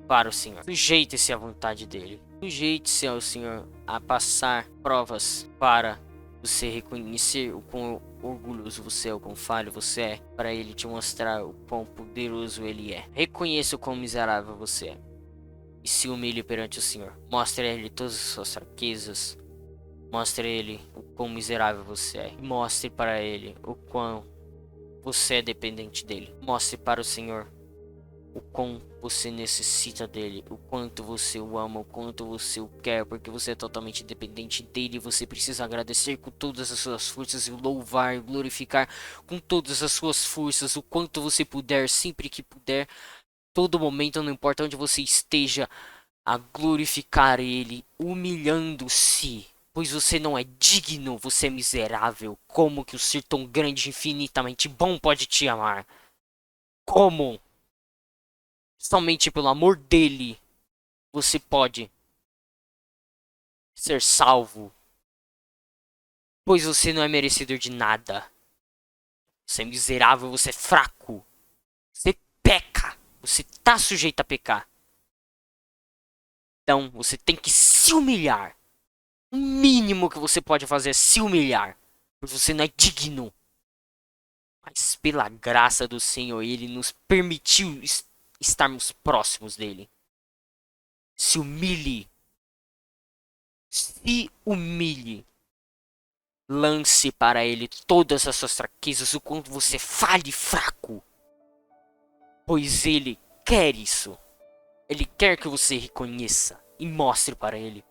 Speaker 1: para o Senhor. Sujeite-se à vontade dEle. Sujeite-se ao Senhor a passar provas para você reconhecer o quão orgulhoso você é, o quão falho você é, para Ele te mostrar o quão poderoso Ele é. Reconheça o quão miserável você é e se humilhe perante o Senhor. Mostre a Ele todas as suas fraquezas. Mostre a Ele o quão miserável você é. E mostre para Ele o quão você é dependente dEle. Mostre para o Senhor o quão você necessita dele, o quanto você o ama, o quanto você o quer, porque você é totalmente dependente dele e você precisa agradecer com todas as suas forças e louvar e glorificar com todas as suas forças, o quanto você puder, sempre que puder, todo momento, não importa onde você esteja, a glorificar ele, humilhando-se, pois você não é digno, você é miserável. Como que o ser tão grande e infinitamente bom pode te amar? Como? Somente pelo amor dele você pode ser salvo, pois você não é merecedor de nada. Você é miserável, você é fraco, você peca, você tá sujeito a pecar. Então você tem que se humilhar. O mínimo que você pode fazer é se humilhar, pois você não é digno. Mas pela graça do Senhor, Ele nos permitiu estarmos próximos dele. Se humilhe. Se humilhe. Lance para ele todas as suas fraquezas, o quanto você falhe fraco. Pois ele quer isso. Ele quer que você reconheça e mostre para ele.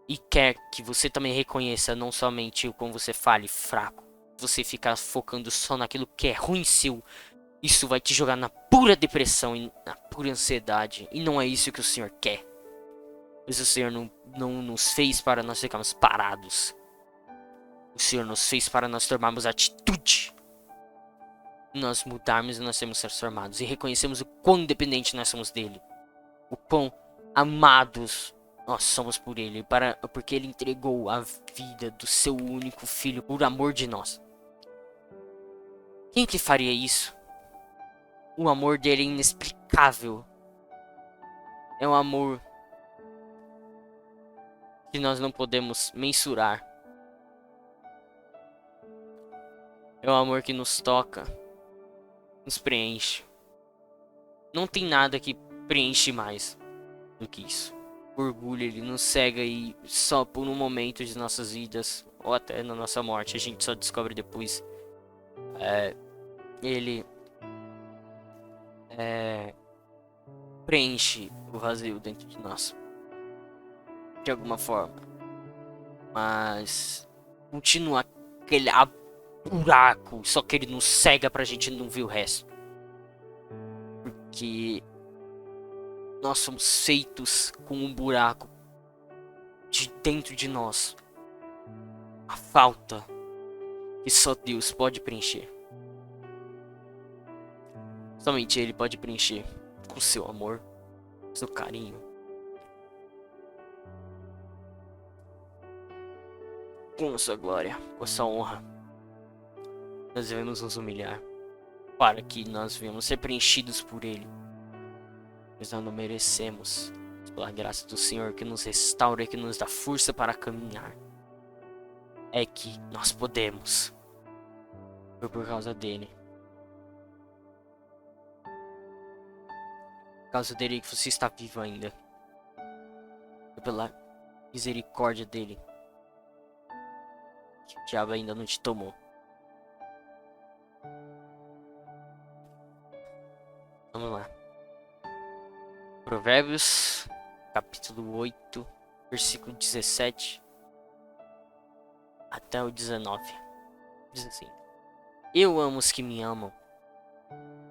Speaker 1: E quer que você também reconheça não somente o quão você falhe fraco. Você ficar focando só naquilo que é ruim seu. Isso vai te jogar na pura depressão e na pura ansiedade. E não é isso que o Senhor quer. Pois o Senhor não nos fez para nós ficarmos parados. O Senhor nos fez para nós tomarmos atitude. Nós mudarmos e nós sermos transformados. E reconhecemos o quão dependente nós somos dele. O quão amados nós somos por ele. Porque ele entregou a vida do seu único filho por amor de nós. Quem que faria isso? O amor dele é inexplicável. É um amor que nós não podemos mensurar. É um amor que nos toca, nos preenche. Não tem nada que preenche mais do que isso. O orgulho, ele nos cega e só por um momento de nossas vidas, ou até na nossa morte, a gente só descobre depois. Ele preenche o vazio dentro de nós, de alguma forma. Mas continua aquele buraco, só que ele nos cega pra gente não ver o resto. Porque nós somos feitos com um buraco de dentro de nós. A falta que só Deus pode preencher. Somente Ele pode preencher com seu amor, seu carinho. Com a sua glória, com a sua honra, nós devemos nos humilhar para que nós venhamos ser preenchidos por Ele. Pois nós não merecemos, pela graça do Senhor que nos restaura e que nos dá força para caminhar. É que nós podemos. Foi por causa dele. Por causa dele que você está vivo ainda. Foi pela misericórdia dele que o diabo ainda não te tomou. Vamos lá. Provérbios, capítulo 8, versículo 17 até o 19. Diz assim: Eu amo os que me amam,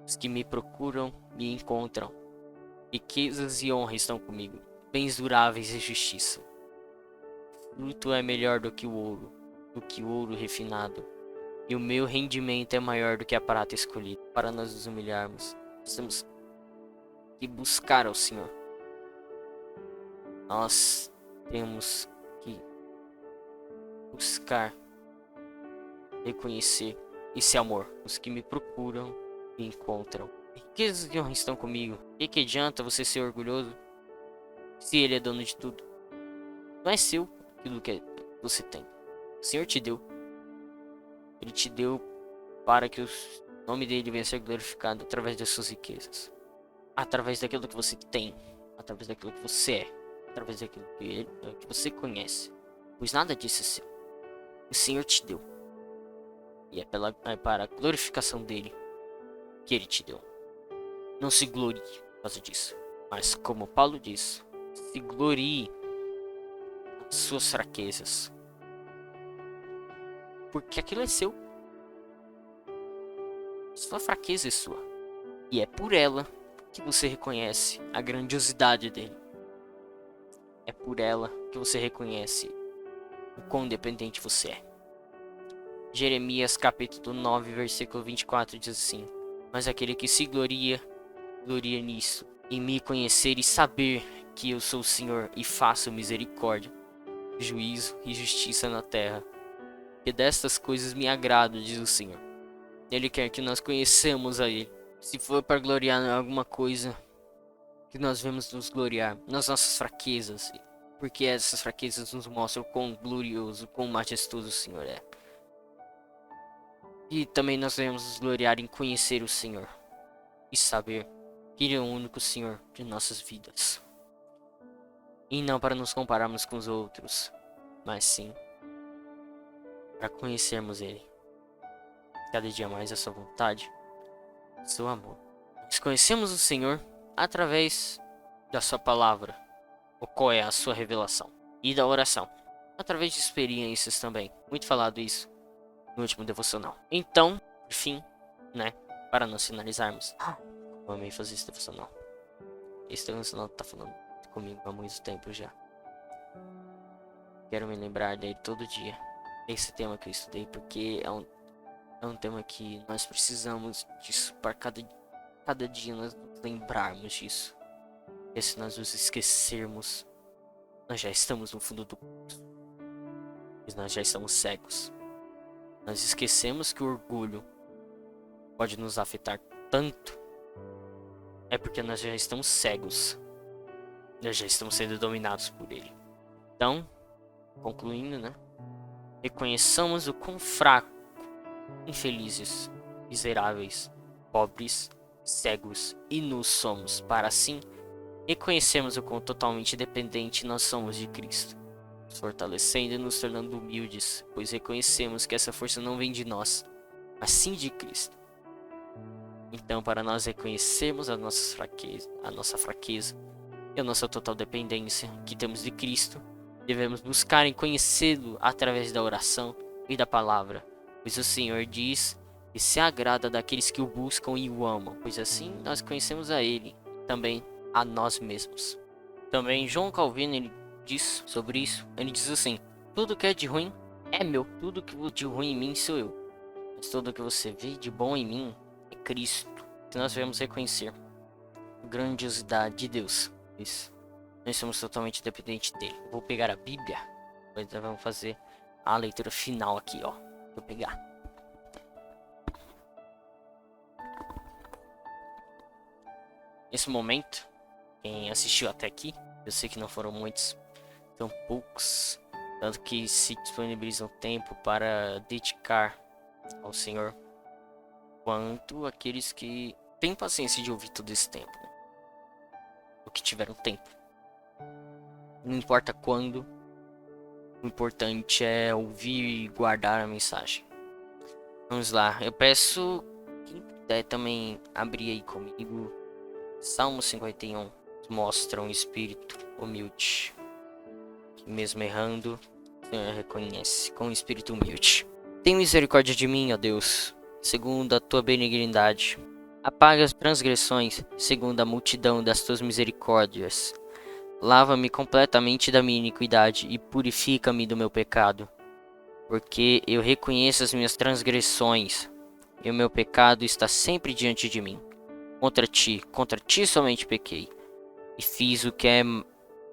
Speaker 1: os que me procuram me encontram. Riquezas e honra estão comigo, bens duráveis e justiça. Fruto é melhor do que o ouro refinado, e o meu rendimento é maior do que a prata escolhida. Para nós nos humilharmos, nós temos que buscar ao Senhor. Nós temos que buscar, reconhecer esse amor. Os que me procuram me encontram. Riquezas e honra estão comigo. E que adianta você ser orgulhoso se ele é dono de tudo? Não é seu aquilo que você tem. O Senhor te deu. Ele te deu para que o nome dele venha a ser glorificado através das suas riquezas. Através daquilo que você tem. Através daquilo que você é. Através daquilo que você conhece. Pois nada disso é seu. O Senhor te deu. E é para a glorificação dele que ele te deu. Não se glorie por causa disso. Mas como Paulo diz, se glorie nas suas fraquezas. Porque aquilo é seu. Sua fraqueza é sua. E é por ela que você reconhece a grandiosidade dele. É por ela que você reconhece o quão dependente você é. Jeremias capítulo 9, versículo 24 diz assim: Mas aquele que se gloria nisso, em me conhecer e saber que eu sou o Senhor e faço misericórdia, juízo e justiça na terra. Que destas coisas me agrado, diz o Senhor. Ele quer que nós conheçamos a Ele. Se for para gloriar em alguma coisa, que nós vemos nos gloriar nas nossas fraquezas, porque essas fraquezas nos mostram quão glorioso, quão majestoso o Senhor é. E também nós devemos nos gloriar em conhecer o Senhor e saber que Ele é o único Senhor de nossas vidas. E não para nos compararmos com os outros, mas sim para conhecermos Ele. Cada dia mais a sua vontade, seu amor. Nós conhecemos o Senhor através da sua palavra, ou qual é a sua revelação, e da oração, através de experiências também. Muito falado isso no último devocional. Então, por fim, para nós finalizarmos, eu amei fazer esse devocional. Esse devocional tá falando comigo há muito tempo já. Quero me lembrar dele todo dia. Esse tema que eu estudei, porque é um tema que nós precisamos disso para cada dia nós nos lembrarmos disso. E se nós nos esquecermos, nós já estamos no fundo do poço. Nós já estamos cegos. Nós esquecemos que o orgulho pode nos afetar tanto. É porque nós já estamos cegos. Nós já estamos sendo dominados por ele. Então, concluindo, reconheçamos o quão fraco, infelizes, miseráveis, pobres, cegos e nus somos, para assim reconhecermos o quão totalmente dependente nós somos de Cristo, nos fortalecendo e nos tornando humildes, pois reconhecemos que essa força não vem de nós, mas sim de Cristo. Então, para nós reconhecermos a nossa fraqueza e a nossa total dependência que temos de Cristo, devemos buscar em conhecê-lo através da oração e da palavra, pois o Senhor diz que se agrada daqueles que o buscam e o amam, pois assim nós conhecemos a Ele e também a nós mesmos. Também João Calvino ele diz sobre isso, ele diz assim: tudo que é de ruim é meu, tudo que de ruim em mim sou eu, mas tudo que você vê de bom em mim é Cristo. Nós devemos reconhecer a grandiosidade de Deus Isso. Nós somos totalmente dependentes dele. Eu vou pegar a Bíblia. Então vamos fazer a leitura final aqui, ó. Vou pegar. Nesse momento, quem assistiu até aqui, eu sei que não foram muitos, são poucos, tanto que se disponibilizam tempo para dedicar ao Senhor, quanto aqueles que têm paciência de ouvir todo esse tempo, né? O que tiveram tempo. Não importa quando, o importante é ouvir e guardar a mensagem. Vamos lá, eu peço quem puder também abrir aí comigo Salmo 51. Mostra um espírito humilde, que mesmo errando, o Senhor reconhece com um espírito humilde. Tem misericórdia de mim, ó Deus, segundo a tua benignidade. Apaga as transgressões, segundo a multidão das tuas misericórdias. Lava-me completamente da minha iniquidade e purifica-me do meu pecado. Porque eu reconheço as minhas transgressões, e o meu pecado está sempre diante de mim. Contra ti somente pequei, e fiz o que é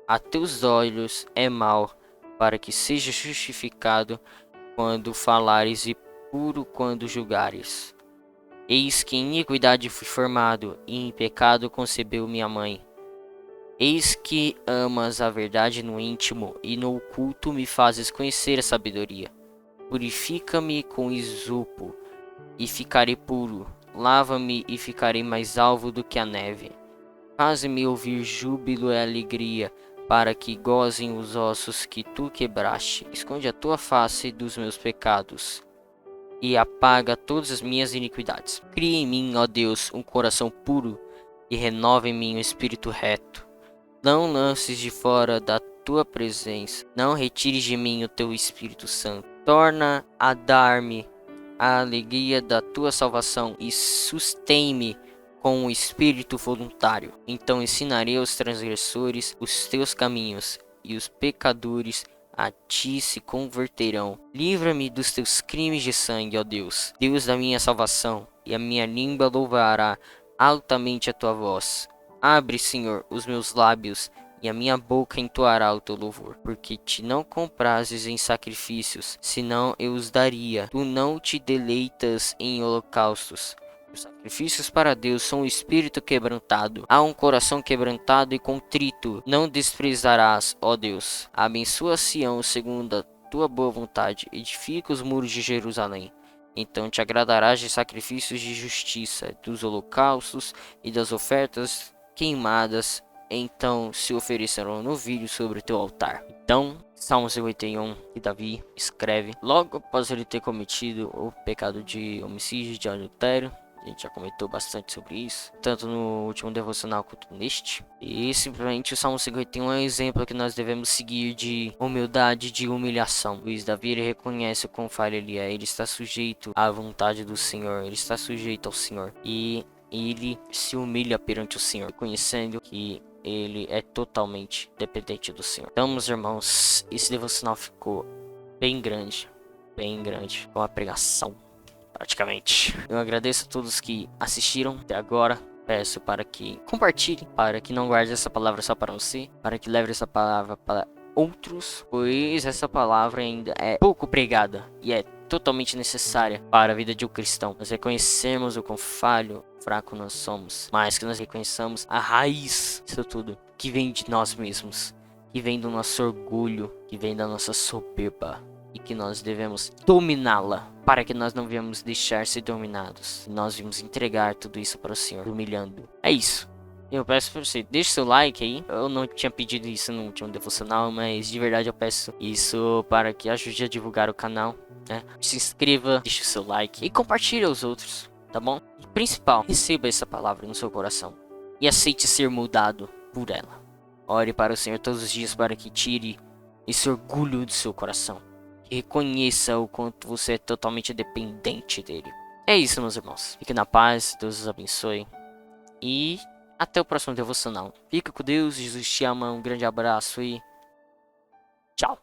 Speaker 1: a teus olhos é mal, para que seja justificado quando falares e puro quando julgares. Eis que em iniquidade fui formado, e em pecado concebeu minha mãe. Eis que amas a verdade no íntimo, e no oculto me fazes conhecer a sabedoria. Purifica-me com isopo, e ficarei puro. Lava-me e ficarei mais alvo do que a neve. Faze-me ouvir júbilo e alegria, para que gozem os ossos que tu quebraste. Esconde a tua face dos meus pecados, e apaga todas as minhas iniquidades. Cria em mim, ó Deus, um coração puro, e renova em mim um espírito reto. Não lances de fora da tua presença, não retires de mim o teu Espírito Santo. Torna a dar-me a alegria da tua salvação e sustém-me com um espírito voluntário. Então ensinarei aos transgressores os teus caminhos, e os pecadores a ti se converterão. Livra-me dos teus crimes de sangue, ó Deus, Deus da minha salvação, e a minha língua louvará altamente a tua voz. Abre, Senhor, os meus lábios, e a minha boca entoará o teu louvor. Porque te não comprases em sacrifícios, senão eu os daria. Tu não te deleitas em holocaustos. Os sacrifícios para Deus são o espírito quebrantado. Há um coração quebrantado e contrito não desprezarás, ó Deus. Abençoa Sião segundo a tua boa vontade. Edifica os muros de Jerusalém. Então te agradarás de sacrifícios de justiça, dos holocaustos e das ofertas queimadas. Então se oferecerão novilhos sobre o teu altar. Então, Salmo 51, que Davi escreve logo após ele ter cometido o pecado de homicídio, de adultério. A gente já comentou bastante sobre isso, tanto no último devocional quanto neste. E simplesmente o Salmo 51 é um exemplo que nós devemos seguir de humildade, de humilhação. Pois Davi ele reconhece o quão falho ele é, ele está sujeito à vontade do Senhor, ele está sujeito ao Senhor. E ele se humilha perante o Senhor, reconhecendo que ele é totalmente dependente do Senhor. Então, meus irmãos, esse devocional ficou bem grande, com a pregação, praticamente. Eu agradeço a todos que assistiram até agora. Peço para que compartilhem, para que não guarde essa palavra só para você, para que leve essa palavra para outros, pois essa palavra ainda é pouco pregada e é totalmente necessária para a vida de um cristão. Nós reconhecemos o quão falho, fraco nós somos, mas que nós reconheçamos a raiz disso tudo, que vem de nós mesmos, que vem do nosso orgulho, que vem da nossa soberba, e que nós devemos dominá-la, para que nós não venhamos deixar ser dominados. Nós vamos entregar tudo isso para o Senhor, humilhando. É isso. Eu peço para você, deixe seu like aí. Eu não tinha pedido isso no último devocional, mas de verdade eu peço isso para que ajude a divulgar o canal, né? Se inscreva, deixe o seu like e compartilhe aos outros, tá bom? E principal, receba essa palavra no seu coração e aceite ser mudado por ela. Ore para o Senhor todos os dias para que tire esse orgulho do seu coração. Que reconheça o quanto você é totalmente dependente dele. É isso, meus irmãos. Fique na paz, Deus os abençoe. E até o próximo devocional. Fica com Deus, Jesus te ama, um grande abraço e tchau.